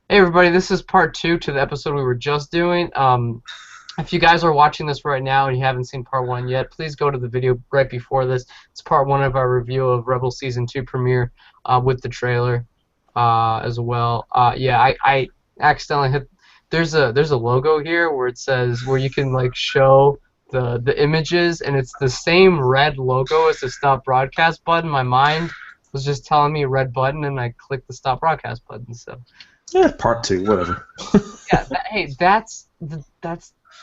Hey everybody, this is part two to the episode we were just doing. If you guys are watching this right now and you haven't seen part one yet, please go to the video right before this. It's part one of our review of Rebel Season 2 premiere with the trailer as well. Yeah, I accidentally hit. There's a logo here where it says where you can like show the images, and it's the same red logo as the stop broadcast button. My mind was just telling me red button, and I clicked the stop broadcast button. So. Yeah, part two, whatever. Yeah, hey, that's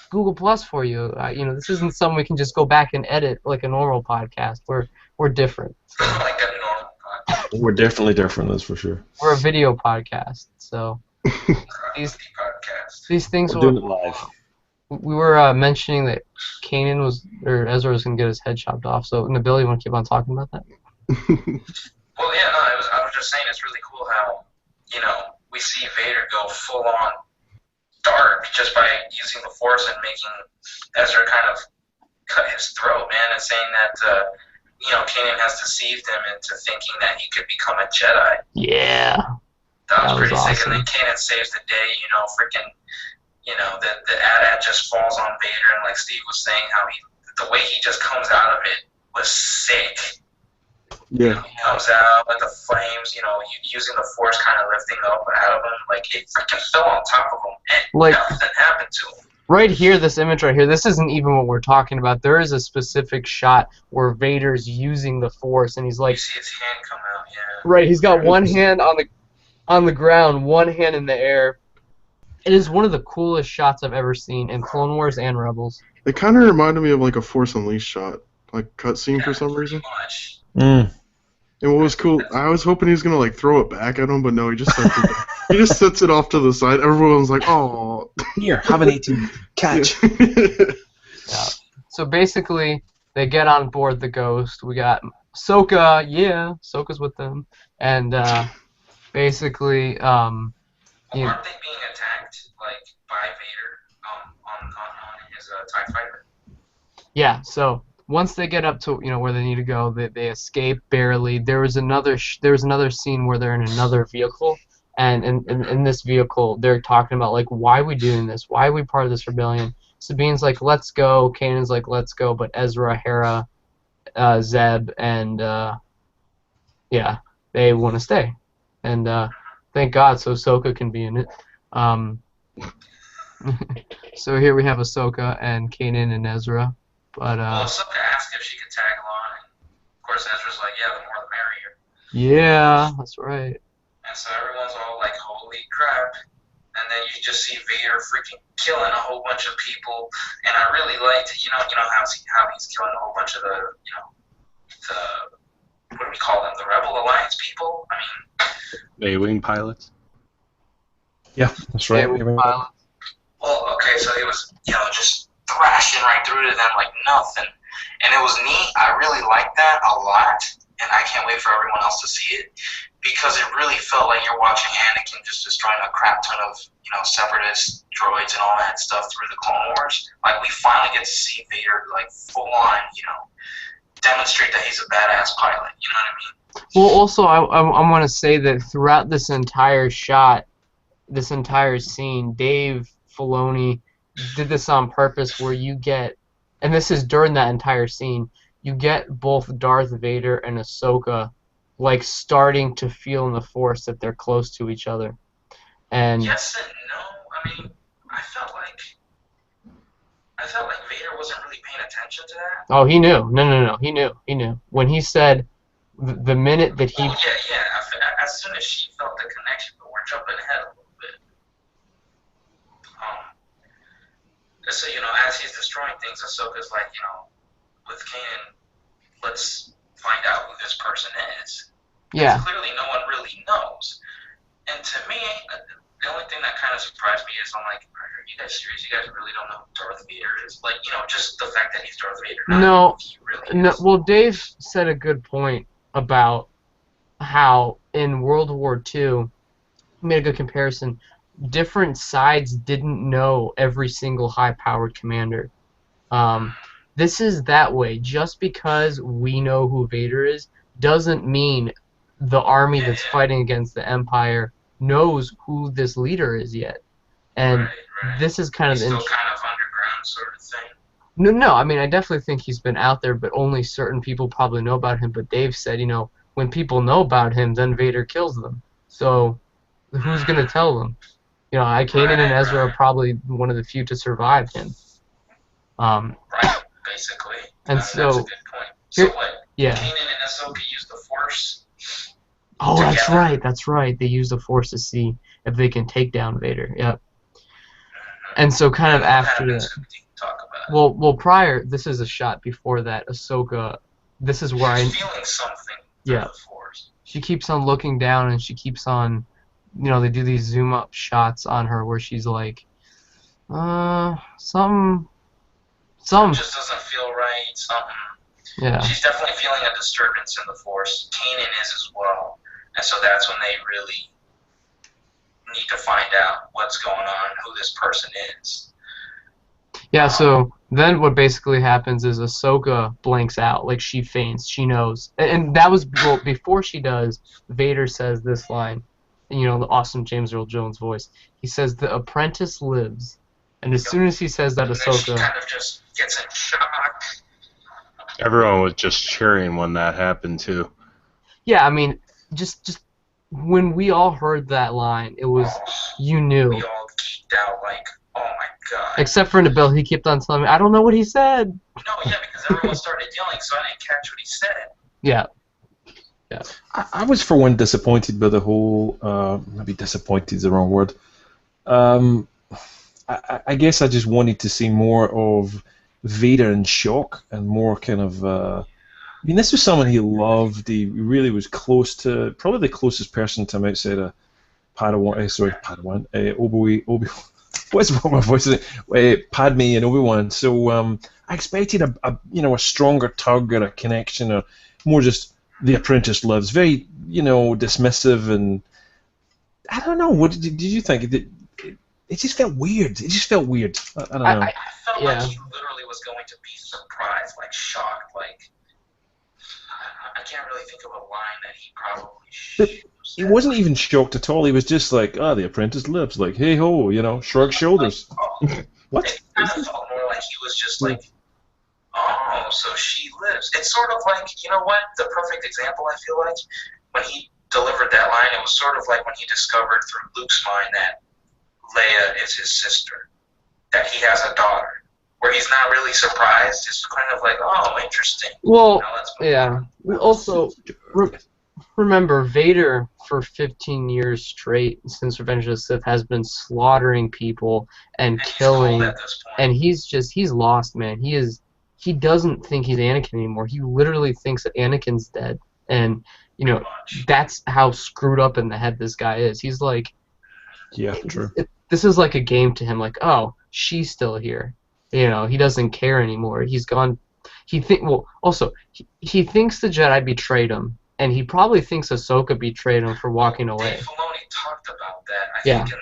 Google Plus for you. This isn't something we can just go back and edit like a normal podcast. We're different. So. Like a normal podcast. We're definitely different, that's for sure. We're a video podcast, so these things. We're doing it live. We were mentioning that Ezra was gonna get his head chopped off. So Nabil, you want to keep on talking about that? Well, yeah, no, I was just saying it's really cool how, we see Vader go full on dark just by using the Force and making Ezra kind of cut his throat, man, and saying that, Kanan has deceived him into thinking that he could become a Jedi. Yeah. That was pretty awesome. sick, and then Kanan saves the day, freaking, the AT-AT just falls on Vader, and like Steve was saying, how the way he just comes out of it was sick. Yeah. He comes out with the flames, using the Force kind of lifting up out of him. Like, it freaking fell on top of him, and Like, nothing happened to him. right here, this image right here, this isn't even what we're talking about. There is a specific shot where Vader's using the Force, and he's like... You see his hand come out, yeah. Right, he's got one hand on the ground, one hand in the air. It is one of the coolest shots I've ever seen in Clone Wars and Rebels. It kind of reminded me of like a Force Unleashed shot, like cutscene for some reason. Much. And what was cool, I was hoping he was gonna like throw it back at him, but no, he just sets it. He just sets it off to the side. Everyone's like, "Oh, Here, have an 18 catch." Yeah. So basically, they get on board the Ghost. We got Ahsoka, yeah, Ahsoka's with them, and basically, Aren't they being attacked, like, by Vader on his TIE fighter? yeah. So once they get up to where they need to go, they escape barely. There was another scene where they're in another vehicle, and in this vehicle they're talking about like, why are we doing this? Why are we part of this rebellion? Sabine's like, let's go. Kanan's like, let's go. But Ezra, Hera, Zeb, and yeah, they want to stay. And thank God, so Ahsoka can be in it. So here we have Ahsoka and Kanan and Ezra. But Well, Ahsoka asked if she could tag along, and of course Ezra's like, yeah, the more the merrier. yeah, that's right. And so everyone's all like, holy crap. And then you just see Vader freaking killing a whole bunch of people. And I really liked, how he's killing a whole bunch of the what do we call them? The Rebel Alliance people? I mean, A-Wing pilots. Yeah, that's right. well, okay, so he was, just thrashing right through to them like nothing. And it was neat. I really liked that a lot. And I can't wait for everyone else to see it. Because it really felt like you're watching Anakin just destroying a crap ton of, separatist droids and all that stuff through the Clone Wars. Like, we finally get to see Vader, like, full on, demonstrate that he's a badass pilot. You know what I mean? Well, also, I want to say that throughout this entire shot, this entire scene, Dave Filoni did this on purpose where you get, and this is during that entire scene, you get both Darth Vader and Ahsoka like starting to feel in the Force that they're close to each other. And yes and no. I mean, I felt like Vader wasn't really paying attention to that. oh, he knew. No, he knew. When he said the minute that he... Oh, yeah. As soon as she felt the connection, but we're jumping ahead a little bit. So, as he's destroying things, Ahsoka's like, with Kanan, let's find out who this person is. Yeah. Clearly no one really knows. And to me, the only thing that kind of surprised me is I'm like, are you guys serious? You guys really don't know who Darth Vader is? Like, just the fact that he's Darth Vader. No, really is. well, Dave said a good point about how in World War II, he made a good comparison, different sides didn't know every single high-powered commander. This is that way. Just because we know who Vader is doesn't mean the army that's fighting against the Empire knows who this leader is yet. And this is kind He's of still kind of underground sort of thing. No, I mean, I definitely think he's been out there, but only certain people probably know about him. But Dave said, when people know about him, then Vader kills them. So who's going to tell them? Kanan and Ezra are probably one of the few to survive him. Right, basically. And that's a good point. So what? Yeah. Kanan and Ahsoka use the Force. Oh, together. that's right. They use the Force to see if they can take down Vader. Yep. And so kind of after that. Well, prior, this is a shot before that. Ahsoka, this is where She's feeling something through the Force. She keeps on looking down, and she keeps on, they do these zoom up shots on her where she's like, something just doesn't feel right. Something. Yeah. She's definitely feeling a disturbance in the Force. Kanan is as well, and so that's when they really need to find out what's going on, who this person is. Yeah, so then what basically happens is Ahsoka blanks out, like she faints, she knows. And that was, before she does, Vader says this line, the awesome James Earl Jones voice. He says, "The apprentice lives." And as soon as he says that, Ahsoka... She kind of just gets in shock. Everyone was just cheering when that happened, too. Yeah, I mean, just when we all heard that line, it was, you knew. We all geeked out like, oh my god. Except for Nabil, he kept on telling me, I don't know what he said. No, yeah, because everyone started yelling, so I didn't catch what he said. Yeah. I was, for one, disappointed by the whole, maybe disappointed is the wrong word. I guess I just wanted to see more of Vader in shock and more kind of, this was someone he loved, he really was close to, probably the closest person to him outside of Padawan, Obi-Wan, what's wrong with my voice? Padme and Obi-Wan. So I expected a stronger tug or a connection, or more just the apprentice lives. Very dismissive, and I don't know. What did you think? It just felt weird. I don't know. I felt like he literally was going to be surprised, like shocked, like I can't really think of a line that he probably should. He wasn't even shocked at all. He was just like, the apprentice lives. Like, hey ho, shrug shoulders. What? It kind of felt more like he was just like, oh, so she lives. It's sort of like, you know what? The perfect example, I feel like, when he delivered that line, it was sort of like when he discovered through Luke's mind that Leia is his sister, that he has a daughter, where he's not really surprised. It's kind of like, oh, interesting. Well, yeah. Also, remember, Vader, for 15 years straight, since Revenge of the Sith, has been slaughtering people and killing, and he's lost, man. He doesn't think he's Anakin anymore. He literally thinks that Anakin's dead, and, that's how screwed up in the head this guy is. He's like... Yeah, true. This is like a game to him, like, oh, she's still here. He doesn't care anymore. He's gone. He thinks the Jedi betrayed him, and he probably thinks Ahsoka betrayed him for walking away. Dave Filoni talked about that, I think, in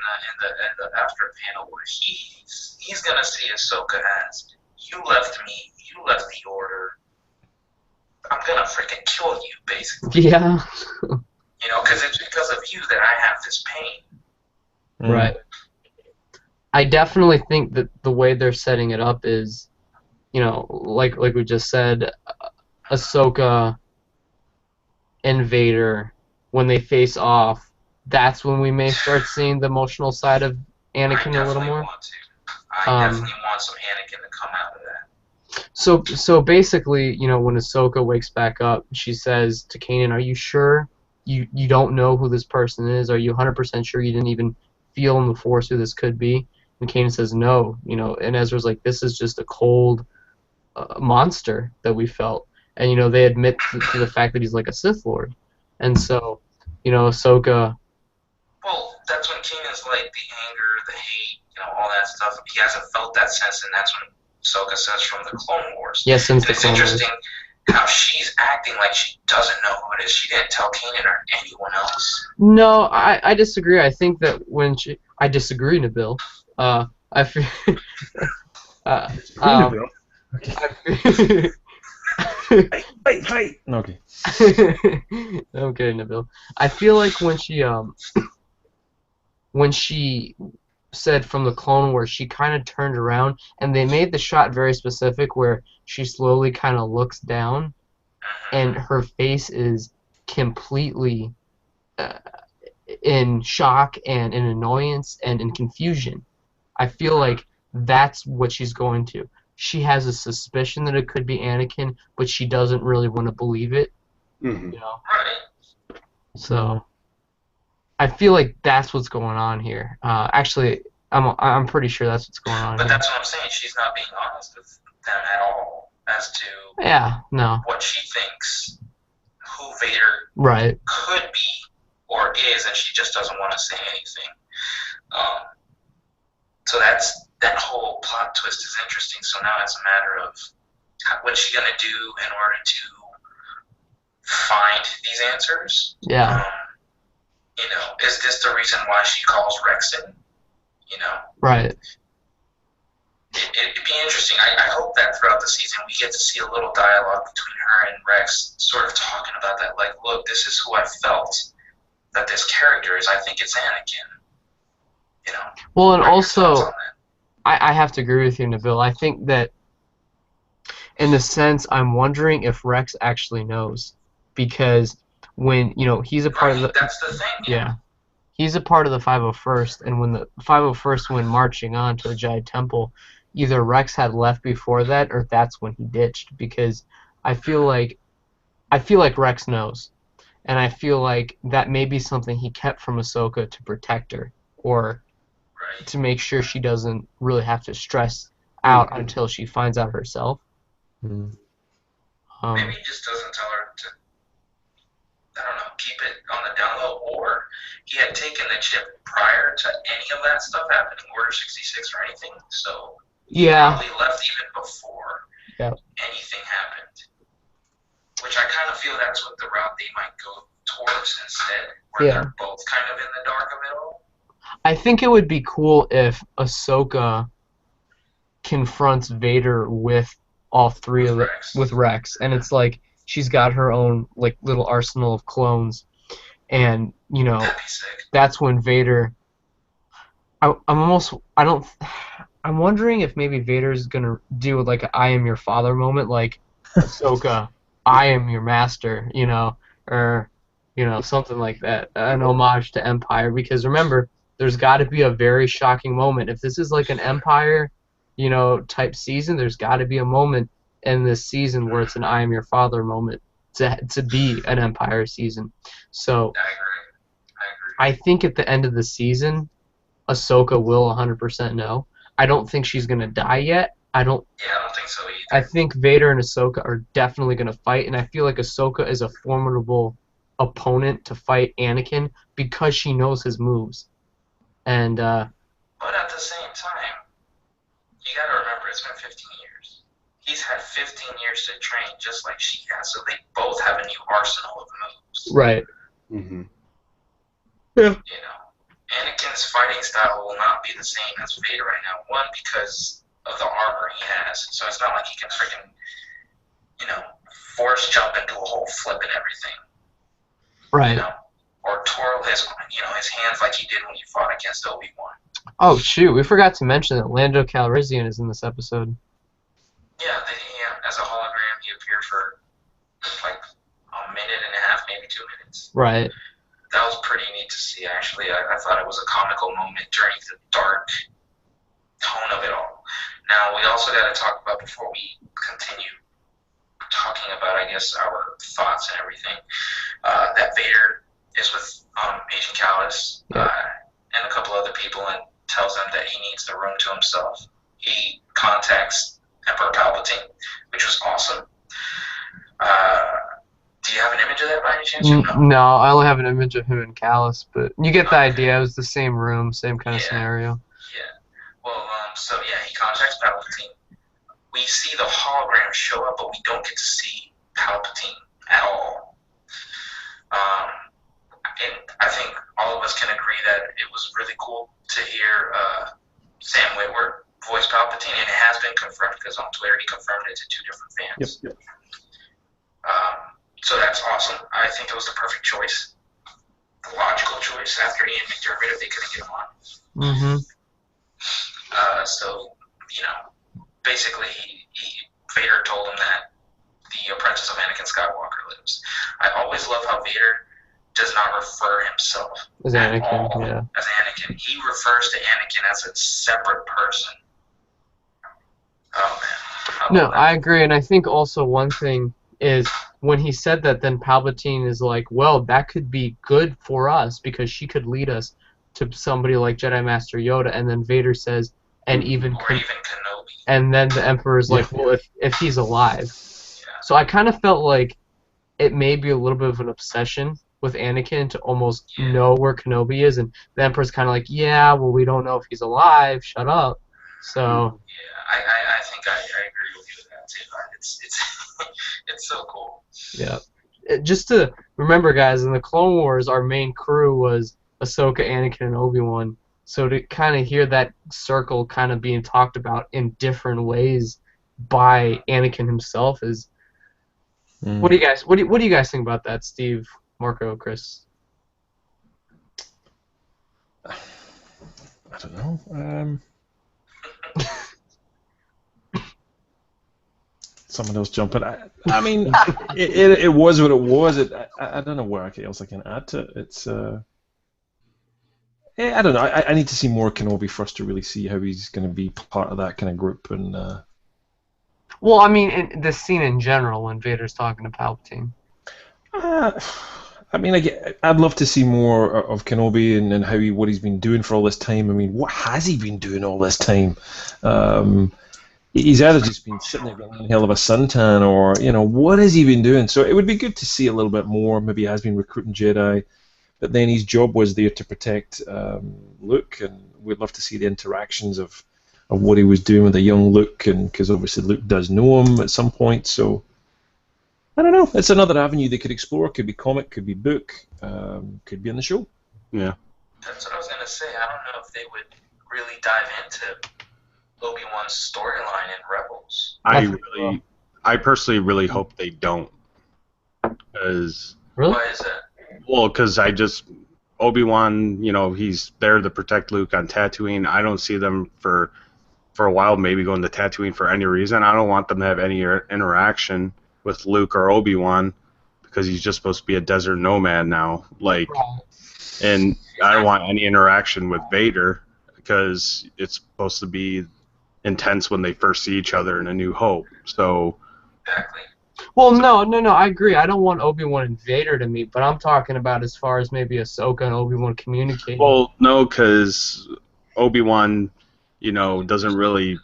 the after panel, where he's gonna see Ahsoka as, you left me, you left the Order, I'm gonna freaking kill you, basically. Yeah. Because it's because of you that I have this pain. Right. I definitely think that the way they're setting it up is, like we just said, Ahsoka and Vader, when they face off, that's when we may start seeing the emotional side of Anakin a little more. I definitely want some Anakin to come out of that. So basically, when Ahsoka wakes back up, she says to Kanan, "Are you sure you don't know who this person is? Are you 100% sure you didn't even feel in the Force who this could be?" And Kanan says no, and Ezra's like, this is just a cold monster that we felt. And, they admit to the fact that he's like a Sith Lord. And so, Ahsoka... Well, that's when Kanan's like, the anger, the hate, all that stuff. He hasn't felt that sense, and that's when Ahsoka says from the Clone Wars. Yeah, since the Clone Wars. It's interesting how she's acting like she doesn't know who it is. She didn't tell Kanan or anyone else. No, I disagree. I think that when she... I disagree, Nabil. I feel... Nabil. Okay. Fight. Okay. Okay, Nabil. I feel like when she when she said from the Clone Wars, she kind of turned around, and they made the shot very specific where she slowly kind of looks down, and her face is completely in shock and in annoyance and in confusion. I feel like that's what she's going to. She has a suspicion that it could be Anakin, but she doesn't really want to believe it. Mhm. You know? Right. So I feel like that's what's going on here. Actually, I'm pretty sure that's what's going on But here. that's what I'm saying. She's not being honest with them at all as to Yeah, no. what she thinks, who Vader Right. could be or is, and she just doesn't want to say anything. So that whole plot twist is interesting. So now it's a matter of what's she gonna do in order to find these answers. Yeah. You know, is this the reason why she calls Rex in? You know, Right. it'd be interesting. I hope that throughout the season we get to see a little dialogue between her and Rex, sort of talking about that. Like, look, this is who I felt that this character is. I think it's Anakin. You know. Well, and What are your thoughts also, on that? I have to agree with you, Nabil. I think that, in a sense, I'm wondering if Rex actually knows, because when he's a part of the That's the thing. yeah, he's a part of the 501st, and when the 501st went marching on to the Jedi Temple, either Rex had left before that, or that's when he ditched. Because I feel like Rex knows, and I feel like that may be something he kept from Ahsoka to protect her, or Right. to make sure she doesn't really have to stress out until she finds out herself. Mm. Maybe he just doesn't tell her to, I don't know, keep it on the down low, or he had taken the chip prior to any of that stuff happening, Order 66 or anything, so he Yeah. probably left even before anything happened. Which I kind of feel that's what the route they might go towards instead, where they're both kind of in the dark of it all. I think it would be cool if Ahsoka confronts Vader with all three of with Rex, and it's like she's got her own like little arsenal of clones, and That'd be sick. that's when Vader. I'm wondering if maybe Vader's gonna do like a "I am your father" moment, like Ahsoka, I am your master, or something like that, an homage to Empire. Because remember, there's got to be a very shocking moment. If this is like an Empire, type season, there's got to be a moment in this season where it's an "I am your father" moment to be an Empire season. So I agree. I think at the end of the season, Ahsoka will 100% know. I don't think she's gonna die yet. I don't think so either. I think Vader and Ahsoka are definitely gonna fight, and I feel like Ahsoka is a formidable opponent to fight Anakin because she knows his moves. And But at the same time, you gotta remember it's been 15 years. He's had 15 years to train, just like she has, so they both have a new arsenal of moves. right. Mhm. Yeah. Anakin's fighting style will not be the same as Vader right now. One, because of the armor he has, so it's not like he can freaking, force jump into a whole flip and everything. Right. Or twirl his hands like he did when he fought against Obi-Wan. Oh shoot, we forgot to mention that Lando Calrissian is in this episode. Yeah, as a hologram, he appeared for like a minute and a half, maybe 2 minutes. Right. That was pretty neat to see, actually. I thought it was a comical moment during the dark tone of it all. Now, we also got to talk about, before we continue talking about, I guess, our thoughts and everything, that Vader is with Agent Callus and a couple other people and tells them that he needs the room to himself. He contacts Emperor Palpatine, which was awesome. Do you have an image of that by any chance? No, I only have an image of him and Callus, but you get the idea. It was the same room, same kind of scenario. Yeah. Well, he contacts Palpatine. We see the hologram show up, but we don't get to see Palpatine at all. And I think all of us can agree that it was really cool to hear Sam Witwer voice Palpatine, and it has been confirmed because on Twitter he confirmed it to 2 different fans. Yep. So that's awesome. I think it was the perfect choice. the logical choice after Ian McDermott if they couldn't get him on. Mm-hmm. So, basically, Vader told him that the apprentice of Anakin Skywalker lives. I always love how Vader does not refer himself As at Anakin, all yeah. as Anakin. He refers to Anakin as a separate person. Oh, man. No, I agree, and I think also one thing is when he said that, then Palpatine is like, well, that could be good for us because she could lead us to somebody like Jedi Master Yoda, and then Vader says, and even Kenobi. and then the Emperor's like, well, if he's alive. Yeah. So I kind of felt like it may be a little bit of an obsession with Anakin to almost know where Kenobi is, and the Emperor's kind of like, yeah, well, we don't know if he's alive, shut up. So... Yeah, I think I agree with you with that, too. It's so cool. Yeah. Just to remember, guys, in the Clone Wars, our main crew was Ahsoka, Anakin, and Obi-Wan. So to kind of hear that circle kind of being talked about in different ways by Anakin himself is... What do you guys think about that, Steve, Marco, Chris? I don't know. Someone else jumping. I mean, it was what it was. I don't know what else I can add to it. It's I don't know. I need to see more Kenobi for us to really see how he's going to be part of that kind of group. And well, I mean, in the scene in general when Vader's talking to Palpatine. I mean, I'd love to see more of Kenobi and how what he's been doing for all this time. I mean, what has he been doing all this time? He's either just been sitting there getting a hell of a suntan, or what has he been doing? So it would be good to see a little bit more. Maybe he has been recruiting Jedi, but then his job was there to protect Luke, and we'd love to see the interactions of what he was doing with a young Luke, and because obviously Luke does know him at some point. So I don't know. It's another avenue they could explore. Could be comic, could be book, could be in the show. Yeah. That's what I was gonna say. I don't know if they would really dive into Obi-Wan's storyline in Rebels. I personally really hope they don't. Because Really? Why is that? Well, because Obi-Wan, he's there to protect Luke on Tatooine. I don't see them for a while maybe going to Tatooine for any reason. I don't want them to have any interaction with Luke or Obi-Wan because he's just supposed to be a desert nomad now. And I don't want any interaction with Vader because it's supposed to be intense when they first see each other in A New Hope. So Exactly. Well, no, I agree. I don't want Obi-Wan and Vader to meet, but I'm talking about as far as maybe Ahsoka and Obi-Wan communicating. Well, no, because Obi-Wan, doesn't really...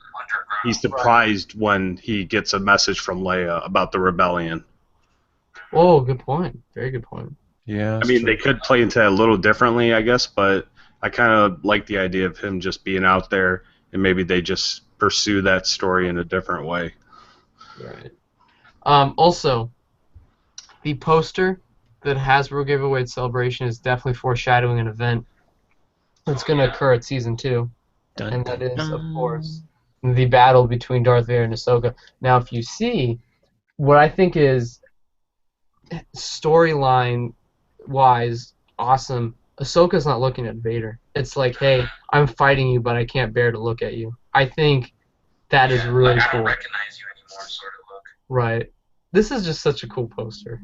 He's surprised when he gets a message from Leia about the rebellion. Oh, good point. Very good point. Yeah. I mean, they could play into that a little differently, I guess, but I kind of like the idea of him just being out there, and maybe they just pursue that story in a different way. Right. Also, the poster that Hasbro gave away at Celebration is definitely foreshadowing an event that's going to occur at Season 2. And that is, of course, the battle between Darth Vader and Ahsoka. Now, if you see, what I think is storyline-wise awesome, Ahsoka's not looking at Vader. It's like, hey, I'm fighting you, but I can't bear to look at you. I think that is really I cool. don't recognize you anymore, sort of look. Right. This is just such a cool poster.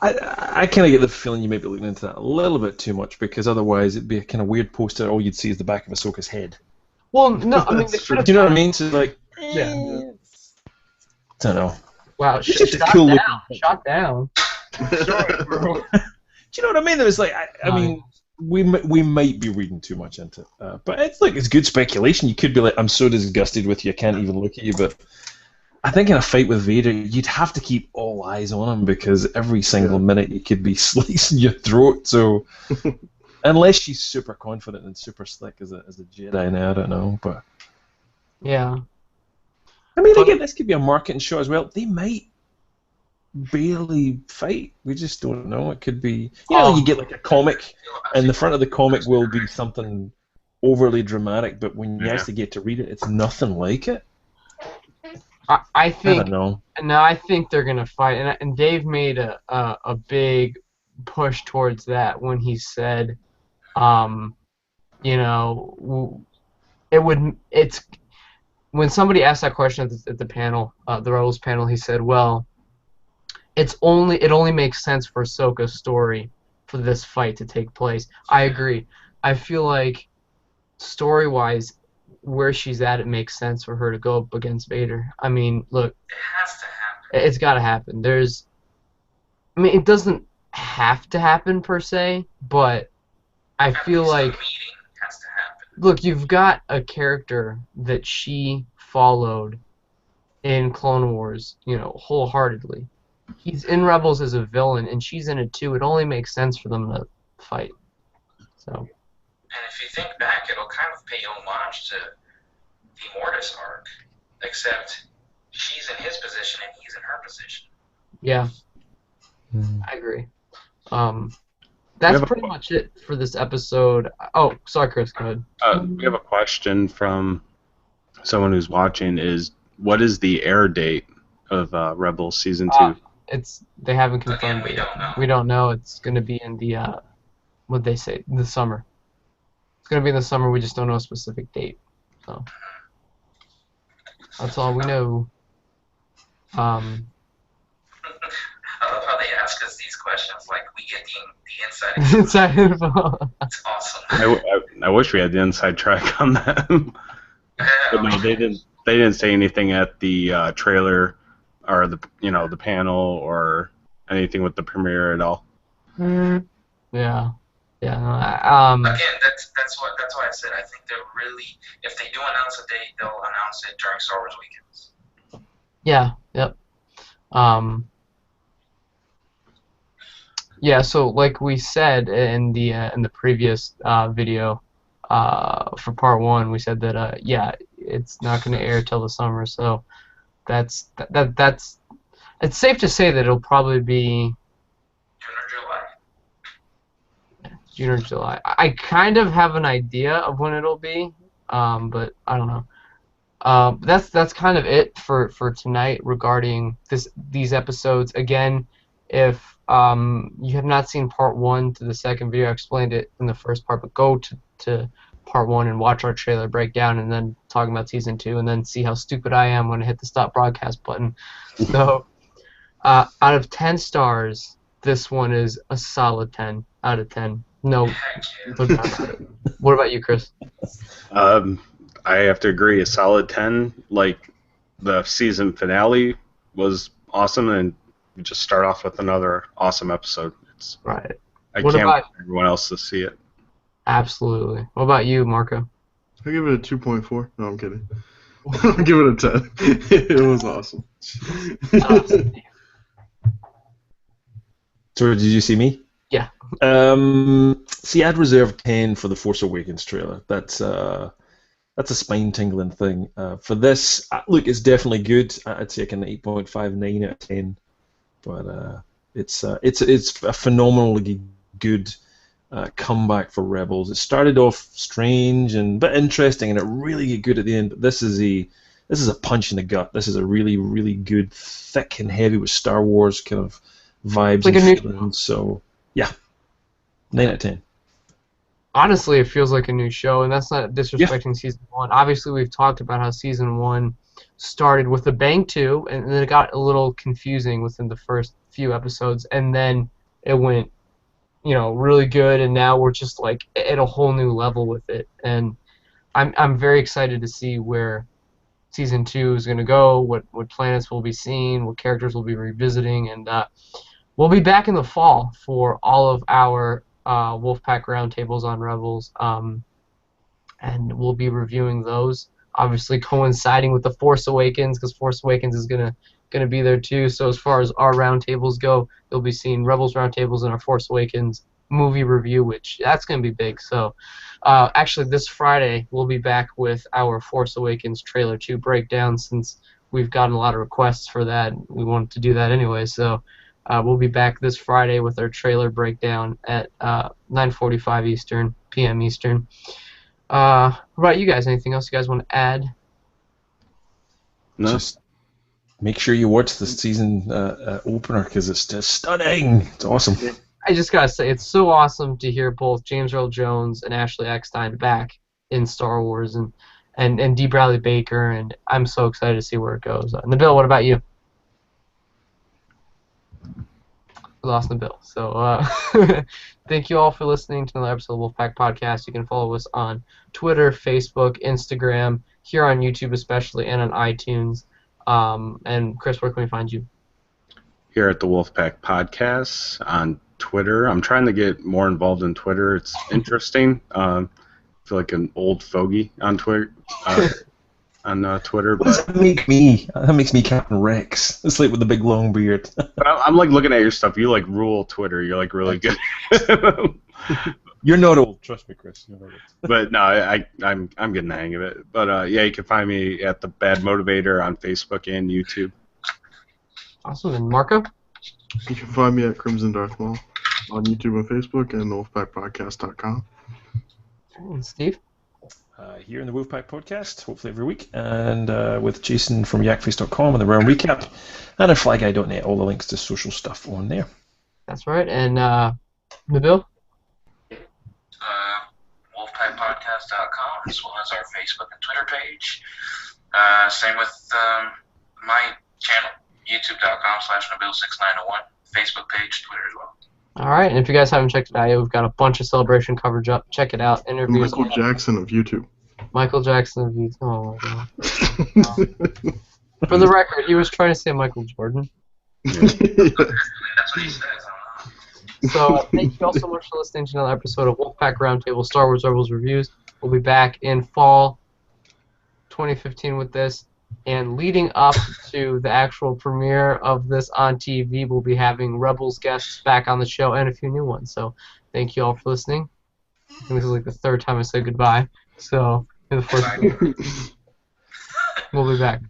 I kind of get the feeling you may be looking into that a little bit too much, because otherwise it'd be a kind of weird poster. All you'd see is the back of Ahsoka's head. Well, no, I mean, That's true. Do you know what I mean? So like, Yeah. I don't know. Wow, It's just a cool looking shot down. Sorry, bro. Do you know what I mean? There was like, I mean, we might be reading too much into it, but it's like it's good speculation. You could be like, I'm so disgusted with you, I can't even look at you. But I think in a fight with Vader, you'd have to keep all eyes on him, because every single minute you could be slicing your throat. So unless she's super confident and super slick as a Jedi, now I don't know, but Yeah. I mean, again, this could be a marketing show as well. They might barely fight. We just don't know. It could be, you get like a comic, and the front of the comic will be something overly dramatic, but when you actually get to read it, it's nothing like it. I think. I don't know. No, I think they're gonna fight, and Dave made a big push towards that when he said, you know, it's when somebody asked that question at the panel, the Rebels panel, he said, well, it only makes sense for Ahsoka's story for this fight to take place. I agree. I feel like story-wise, where she's at, it makes sense for her to go up against Vader. I mean, look, It has to happen. it's got to happen. It doesn't have to happen per se, but I At feel least like, the meeting has to happen. look, you've got a character that she followed in Clone Wars, wholeheartedly. He's in Rebels as a villain, and she's in it too. It only makes sense for them to fight. So. And if you think back, it'll kind of pay homage to the Mortis arc, except she's in his position and he's in her position. Yeah, I agree. That's pretty much it for this episode. Oh, sorry, Chris, go ahead. We have a question from someone who's watching. What is the air date of Rebels Season 2? They haven't confirmed Again, it. don't know. We don't know. It's going to be in the what'd they say? The summer. It's going to be in the summer. We just don't know a specific date. So that's all we know. I love how they ask us these questions like we get the inside Inside info. It's awesome. I wish we had the inside track on that. But no, they didn't say anything at the trailer or the panel or anything with the premiere at all. Yeah. Again, that's why I said I think they're really, if they do announce a date, they'll announce it during Star Wars weekends. Yeah. Yep. Yeah. So like we said in the previous video for part 1, we said that it's not going to air till the summer. So that's it's safe to say that it'll probably be June or July. I kind of have an idea of when it'll be, but I don't know. That's kind of it for tonight regarding these episodes. Again, if you have not seen part 1 to the second video, I explained it in the first part, but go to part 1 and watch our trailer breakdown, and then talking about season 2, and then see how stupid I am when I hit the stop broadcast button. So, out of 10 stars, this one is a solid 10 out of 10. No. What about you, Chris? I have to agree. A solid 10. Like, the season finale was awesome, and we just start off with another awesome episode. Right. I can't wait for everyone else to see it. Absolutely. What about you, Marco? I give it a 2.4. No, I'm kidding. I'll give it a 10. It was awesome. So did you see me? Yeah. See, I'd reserved 10 for the Force Awakens trailer. That's a spine-tingling thing. For this, look, it's definitely good. I'd say an 8.59 out of 10. But it's a phenomenally good comeback for Rebels. It started off strange and a bit interesting, and it really get good at the end. But this is a punch in the gut. This is a really, really good, thick and heavy with Star Wars kind of vibes like and feelings. So yeah, 9 out of 10. Honestly, it feels like a new show, and that's not disrespecting season 1. Obviously, we've talked about how season 1 started with a bang too, and then it got a little confusing within the first few episodes, and then it went, really good, and now we're just like at a whole new level with it. And I'm very excited to see where season 2 is going to go, what planets we'll be seeing, what characters we'll be revisiting, and we'll be back in the fall for all of our WolfPack Roundtables on Rebels, and we'll be reviewing those, obviously coinciding with the Force Awakens, because Force Awakens is gonna be there too. So as far as our roundtables go, you'll be seeing Rebels roundtables and our Force Awakens movie review, which that's gonna be big. So actually this Friday we'll be back with our Force Awakens trailer 2 breakdown, since we've gotten a lot of requests for that. We wanted to do that anyway, so we'll be back this Friday with our trailer breakdown at 9:45 p.m. Eastern. What about you guys? Anything else you guys want to add? No. Just make sure you watch the season opener, because it's just stunning. It's awesome. I just gotta say, it's so awesome to hear both James Earl Jones and Ashley Eckstein back in Star Wars, and D. Bradley Baker, and I'm so excited to see where it goes. Nabil, what about you? We lost Nabil. So thank you all for listening to another episode of Wolfpack Podcast. You can follow us on Twitter, Facebook, Instagram, here on YouTube especially, and on iTunes. And Chris, where can we find you? Here at the Wolfpack Podcast on Twitter. I'm trying to get more involved in Twitter. It's interesting. I feel like an old fogey on Twitter. Twitter, What does that make me? That makes me Captain Rex. It's like with the big long beard. I'm like looking at your stuff. You like rule Twitter. You're like really good. You're not old, trust me, Chris. You're not old. But no, I'm getting the hang of it. But yeah, you can find me at the Bad Motivator on Facebook and YouTube. Awesome. And Marco? You can find me at Crimson Darth Maul on YouTube and Facebook and wolfpackpodcast.com. And Steve? Here in the Wolfpack Podcast, hopefully every week, and with Jason from yakface.com and the Round Recap, and at flyguy.net, all the links to social stuff on there. That's right. And Nabil? WolfPackPodcast.com, as well as our Facebook and Twitter page. Same with my channel, youtube.com/Nabil6901, Facebook page, Twitter as well. All right, and if you guys haven't checked it out yet, we've got a bunch of celebration coverage up. Check it out. Interviews. Michael Jackson of YouTube. Michael Jackson of YouTube. Oh, my God. For the record, he was trying to say Michael Jordan. That's what he says. So thank you all so much for listening to another episode of Wolfpack Roundtable Star Wars Rebels Reviews. We'll be back in fall 2015 with this. And leading up to the actual premiere of this on TV, we'll be having Rebels guests back on the show and a few new ones. So thank you all for listening. I think this is like the third time I said goodbye. So, the first we'll be back.